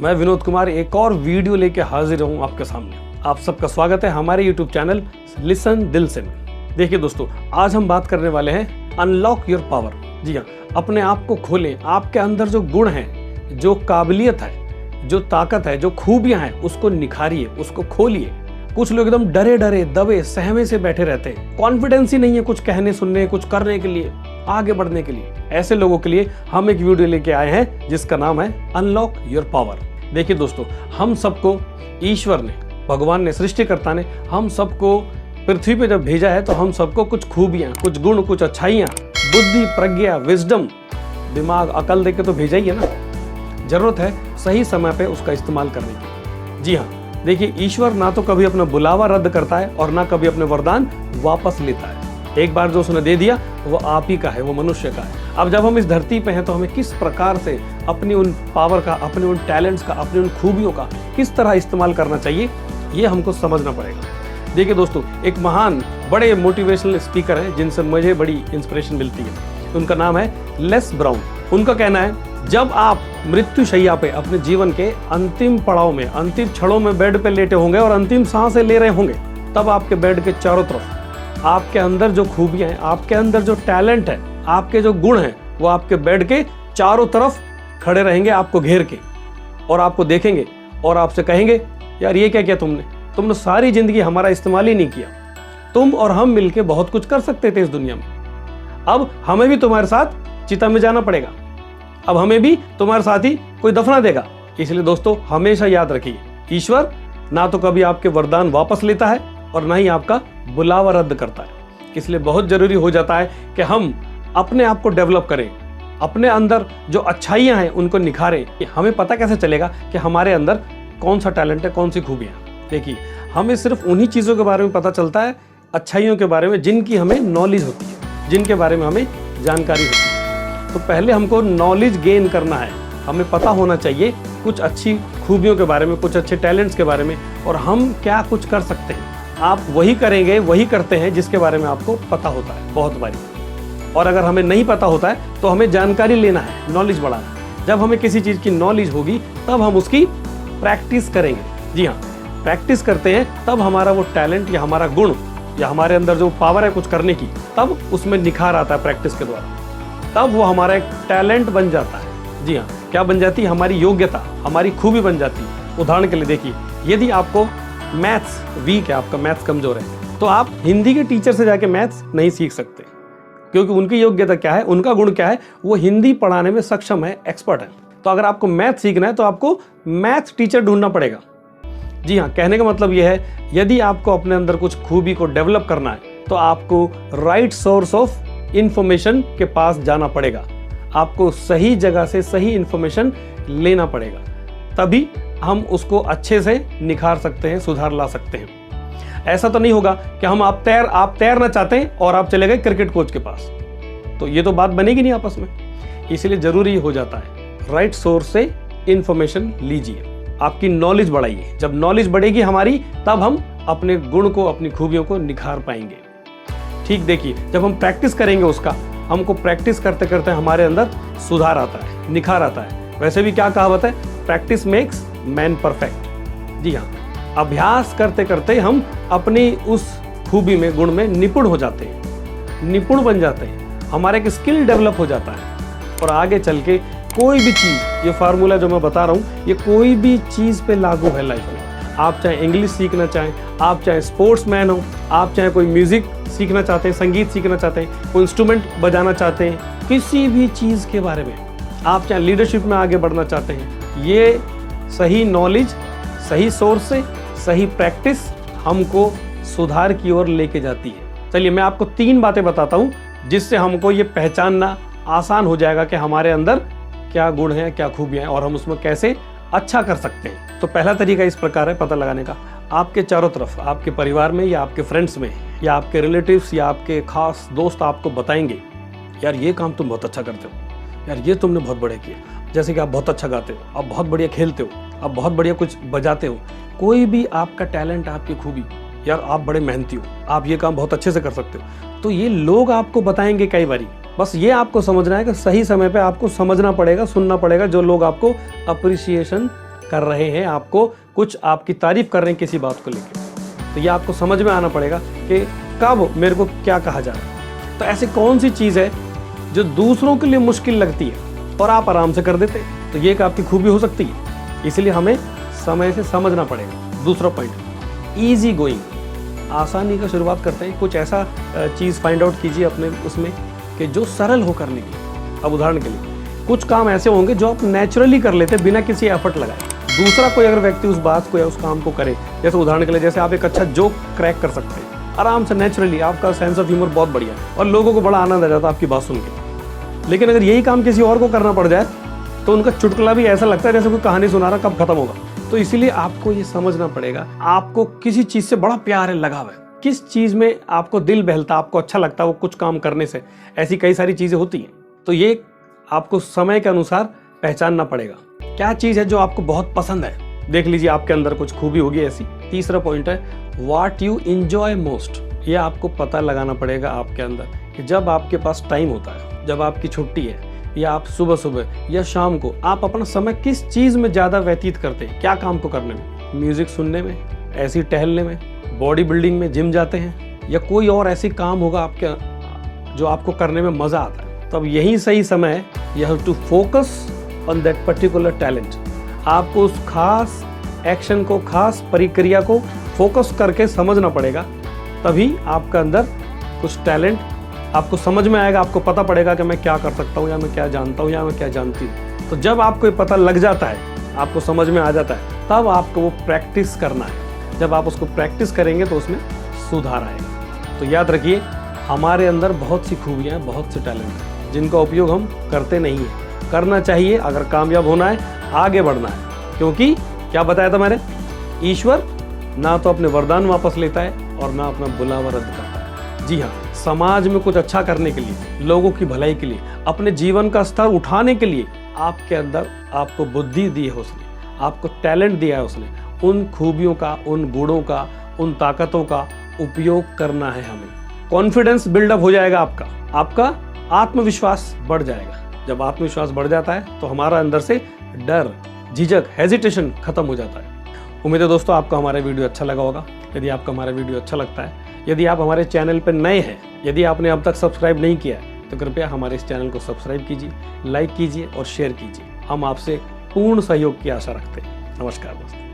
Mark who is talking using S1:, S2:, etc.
S1: मैं विनोद कुमार एक और वीडियो लेके हाजिर हूँ आपके सामने। आप सबका स्वागत है हमारे यूट्यूब चैनल लिसन दिल से में। देखिए दोस्तों, आज हम बात करने वाले हैं अनलॉक योर पावर। जी हाँ, अपने आप को खोलें। आपके अंदर जो गुण हैं, जो काबिलियत है, जो ताकत है, जो खूबियां हैं, उसको निखारिए, उसको खोलिए। कुछ लोग एकदम डरे डरे दबे सहमे से बैठे रहते हैं। कॉन्फिडेंस ही नहीं है कुछ कहने सुनने, कुछ करने के लिए, आगे बढ़ने के लिए। ऐसे लोगों के लिए हम एक वीडियो लेके आए हैं जिसका नाम है अनलॉक योर पावर। देखिए दोस्तों, हम सबको ईश्वर ने, भगवान ने, सृष्टिकर्ता ने हम सबको पृथ्वी पे जब भेजा है तो हम सबको कुछ खूबियां, कुछ गुण, कुछ अच्छाइयां, बुद्धि, प्रज्ञा, विजडम, दिमाग, अकल देके तो भेजा ही है ना। जरूरत है सही समय पे उसका इस्तेमाल करने की। जी हाँ, देखिए ईश्वर ना तो कभी अपना बुलावा रद्द करता है और ना कभी अपने वरदान वापस लेता है। एक बार जो उसने दे दिया वो आप ही का है, वो मनुष्य का है। अब जब हम इस धरती पे हैं तो हमें किस प्रकार से अपनी उन पावर का, अपने उन टैलेंट्स का, अपनी उन खूबियों का किस तरह इस्तेमाल करना चाहिए, ये हमको समझना पड़ेगा। देखिए दोस्तों, एक महान बड़े मोटिवेशनल स्पीकर है जिनसे मुझे बड़ी इंस्पिरेशन मिलती है। उनका नाम है लेस ब्राउन। उनका कहना है, जब आप मृत्यु शैया पे अपने जीवन के अंतिम पड़ाव में, अंतिम क्षणों में बेड पे लेटे होंगे और अंतिम सांसें ले रहे होंगे, तब आपके बेड के चारों तरफ आपके अंदर जो खूबियां हैं, आपके अंदर जो टैलेंट है, आपके जो गुण हैं, वो आपके बेड के चारों तरफ खड़े रहेंगे, आपको घेर के, और आपको देखेंगे और आपसे कहेंगे, यार ये क्या किया तुमने सारी जिंदगी हमारा इस्तेमाल ही नहीं किया। तुम और हम मिलके बहुत कुछ कर सकते थे इस दुनिया में। अब हमें भी तुम्हारे साथ चिता में जाना पड़ेगा। अब हमें भी तुम्हारे साथ ही कोई दफना देगा। इसलिए दोस्तों, हमेशा याद रखिए, ईश्वर ना तो कभी आपके वरदान वापस लेता है और ना ही आपका बुलावा रद्द करता है। इसलिए बहुत जरूरी हो जाता है कि हम अपने आप को डेवलप करें, अपने अंदर जो अच्छाइयां हैं उनको निखारें। हमें पता कैसे चलेगा कि हमारे अंदर कौन सा टैलेंट है, कौन सी खूबियां। देखिए, हमें सिर्फ उन्हीं चीज़ों के बारे में पता चलता है, अच्छाइयों के बारे में, जिनकी हमें नॉलेज होती है, जिनके बारे में हमें जानकारी होती है। तो पहले हमको नॉलेज गेन करना है। हमें पता होना चाहिए कुछ अच्छी खूबियों के बारे में, कुछ अच्छे टैलेंट्स के बारे में, और हम क्या कुछ कर सकते हैं। आप वही करेंगे, वही करते हैं जिसके बारे में आपको पता होता है बहुत बारी। और अगर हमें नहीं पता होता है तो हमें जानकारी लेना है, नॉलेज बढ़ाना है। जब हमें किसी चीज़ की नॉलेज होगी तब हम उसकी प्रैक्टिस करेंगे। जी हाँ, प्रैक्टिस करते हैं तब हमारा वो टैलेंट या हमारा गुण या हमारे अंदर जो पावर है कुछ करने की, तब उसमें निखार आता है प्रैक्टिस के द्वारा। तब वो हमारा एक टैलेंट बन जाता है। जी हाँ, क्या बन जाती है? हमारी योग्यता, हमारी खूबी बन जाती है। उदाहरण के लिए देखिए, यदि आपको मैथ्स वीक है, आपका मैथ्स कमजोर है, तो आप हिंदी के टीचर से जाके मैथ्स नहीं सीख सकते, क्योंकि उनकी योग्यता क्या है, उनका गुण क्या है, वो हिंदी पढ़ाने में सक्षम है, एक्सपर्ट है। तो अगर आपको मैथ सीखना है तो आपको मैथ टीचर ढूंढना पड़ेगा। जी हाँ, कहने का मतलब यह है, यदि आपको अपने अंदर कुछ खूबी को डेवलप करना है तो आपको राइट सोर्स ऑफ इंफॉर्मेशन के पास जाना पड़ेगा। आपको सही जगह से सही इंफॉर्मेशन लेना पड़ेगा, तभी हम उसको अच्छे से निखार सकते हैं, सुधार ला सकते हैं। ऐसा तो नहीं होगा कि आप तैरना चाहते हैं और आप चले गए क्रिकेट कोच के पास, तो ये तो बात बनेगी नहीं आपस में। इसलिए जरूरी हो जाता है राइट सोर्स से इंफॉर्मेशन लीजिए, आपकी नॉलेज बढ़ाइए। जब नॉलेज बढ़ेगी हमारी, तब हम अपने गुण को, अपनी खूबियों को निखार पाएंगे। ठीक देखिए, जब हम प्रैक्टिस करेंगे उसका, हमको प्रैक्टिस करते करते हमारे अंदर सुधार आता है, निखार आता है। वैसे भी क्या कहावत है, प्रैक्टिस मेक्स मैन परफेक्ट। जी हाँ, अभ्यास करते करते हम अपनी उस खूबी में, गुण में निपुण हो जाते हैं, निपुण बन जाते हैं। हमारा एक स्किल डेवलप हो जाता है और आगे चल के कोई भी चीज़, ये फार्मूला जो मैं बता रहा हूँ, ये कोई भी चीज़ पे लागू है लाइफ में। आप चाहे इंग्लिश सीखना चाहें, आप चाहे स्पोर्ट्समैन हो, आप चाहे कोई म्यूज़िक सीखना चाहते हैं, संगीत सीखना चाहते हैं, कोई इंस्ट्रूमेंट बजाना चाहते हैं, किसी भी चीज़ के बारे में, आप चाहे लीडरशिप में आगे बढ़ना चाहते हैं, ये सही नॉलेज, सही सोर्स से सही प्रैक्टिस हमको सुधार की ओर लेके जाती है। चलिए मैं आपको 3 बातें बताता हूँ जिससे हमको ये पहचानना आसान हो जाएगा कि हमारे अंदर क्या गुण हैं, क्या खूबियाँ हैं और हम उसमें कैसे अच्छा कर सकते हैं। तो पहला तरीका इस प्रकार है पता लगाने का, आपके चारों तरफ, आपके परिवार में या आपके फ्रेंड्स में या आपके रिलेटिव्स या आपके खास दोस्त आपको बताएंगे, यार ये काम तुम बहुत अच्छा करते हो, यार ये तुमने बहुत बढ़िया किया। जैसे कि आप बहुत अच्छा गाते हो, आप बहुत बढ़िया खेलते हो, आप बहुत बढ़िया कुछ बजाते हो, कोई भी आपका टैलेंट, आपकी खूबी, यार आप बड़े मेहनती हो, आप ये काम बहुत अच्छे से कर सकते हो, तो ये लोग आपको बताएंगे कई बारी। बस ये आपको समझना है कि सही समय पे आपको समझना पड़ेगा, सुनना पड़ेगा जो लोग आपको अप्रिसिएशन कर रहे हैं, आपको कुछ आपकी तारीफ कर रहे हैं किसी बात को लेकर, तो ये आपको समझ में आना पड़ेगा कि कब मेरे को क्या कहा जा रहा है। तो ऐसी कौन सी चीज़ है जो दूसरों के लिए मुश्किल लगती है और आप आराम से कर देते हैं, तो ये एक आपकी खूबी हो सकती है। इसलिए हमें समय से समझना पड़ेगा। दूसरा पॉइंट, ईजी गोइंग, आसानी का शुरुआत करते हैं। कुछ ऐसा चीज़ फाइंड आउट कीजिए अपने उसमें कि जो सरल हो करने के लिए। अब उदाहरण के लिए कुछ काम ऐसे होंगे जो आप नेचुरली कर लेते हैं बिना किसी एफर्ट लगाए। दूसरा कोई अगर व्यक्ति उस बात को या उस काम को करे, जैसे उदाहरण के लिए जैसे आप एक अच्छा जोक क्रैक कर सकते हैं आराम से, नेचुरली, आपका सेंस ऑफ ह्यूमर बहुत बढ़िया है और लोगों को बड़ा आनंद आ जाता है आपकी बात सुन के। लेकिन अगर यही काम किसी और को करना पड़ जाए तो उनका चुटकुला भी ऐसा लगता है जैसे कोई कहानी सुना रहा, कब खत्म होगा। तो इसीलिए आपको ये समझना पड़ेगा, आपको किसी चीज़ से बड़ा प्यार है, लगाव है, किस चीज़ में आपको दिल बहलता, आपको अच्छा लगता है वो कुछ काम करने से। ऐसी कई सारी चीज़ें होती हैं, तो ये आपको समय के अनुसार पहचानना पड़ेगा क्या चीज़ है जो आपको बहुत पसंद है। देख लीजिए आपके अंदर कुछ खूबी होगी ऐसी। तीसरा पॉइंट है व्हाट यू एंजॉय मोस्ट। ये आपको पता लगाना पड़ेगा आपके अंदर कि जब आपके पास टाइम होता है, जब आपकी छुट्टी है, या आप सुबह सुबह या शाम को आप अपना समय किस चीज़ में ज़्यादा व्यतीत करते हैं। क्या काम को करने में, म्यूज़िक सुनने में, ऐसी टहलने में, बॉडी बिल्डिंग में, जिम जाते हैं, या कोई और ऐसी काम होगा आपके जो आपको करने में मज़ा आता है। तब यही सही समय है, you have to focus on that particular talent. आपको उस खास एक्शन को, खास प्रक्रिया को फोकस करके समझना पड़ेगा, तभी आपका अंदर कुछ टैलेंट आपको समझ में आएगा। आपको पता पड़ेगा कि मैं क्या कर सकता हूँ, या मैं क्या जानता हूँ, या मैं क्या जानती हूँ। तो जब आपको ये पता लग जाता है, आपको समझ में आ जाता है, तब आपको वो प्रैक्टिस करना है। जब आप उसको प्रैक्टिस करेंगे तो उसमें सुधार आएगा। तो याद रखिए, हमारे अंदर बहुत सी खूबियाँ हैं, बहुत से टैलेंट हैं, जिनका उपयोग हम करते नहीं हैं। करना चाहिए अगर कामयाब होना है, आगे बढ़ना है। क्योंकि क्या बताया था मैंने, ईश्वर ना तो अपने वरदान वापस लेता है और ना अपना बुलावा रद्द करता है। जी हाँ, समाज में कुछ अच्छा करने के लिए, लोगों की भलाई के लिए, अपने जीवन का स्तर उठाने के लिए आपके अंदर आपको बुद्धि दी है उसने, आपको टैलेंट दिया है उसने। उन खूबियों का, उन गुणों का, उन ताकतों का उपयोग करना है हमें। कॉन्फिडेंस बिल्डअप हो जाएगा आपका आत्मविश्वास बढ़ जाएगा। जब आत्मविश्वास बढ़ जाता है तो हमारा अंदर से डर, झिझक, हेजिटेशन खत्म हो जाता है। उम्मीद है दोस्तों आपको हमारा वीडियो अच्छा लगा होगा। यदि आपको हमारा वीडियो अच्छा लगता है, यदि आप हमारे चैनल पर नए हैं, यदि आपने अब तक सब्सक्राइब नहीं किया है, तो कृपया हमारे इस चैनल को सब्सक्राइब कीजिए, लाइक कीजिए और शेयर कीजिए। हम आपसे पूर्ण सहयोग की आशा रखते हैं। नमस्कार दोस्तों।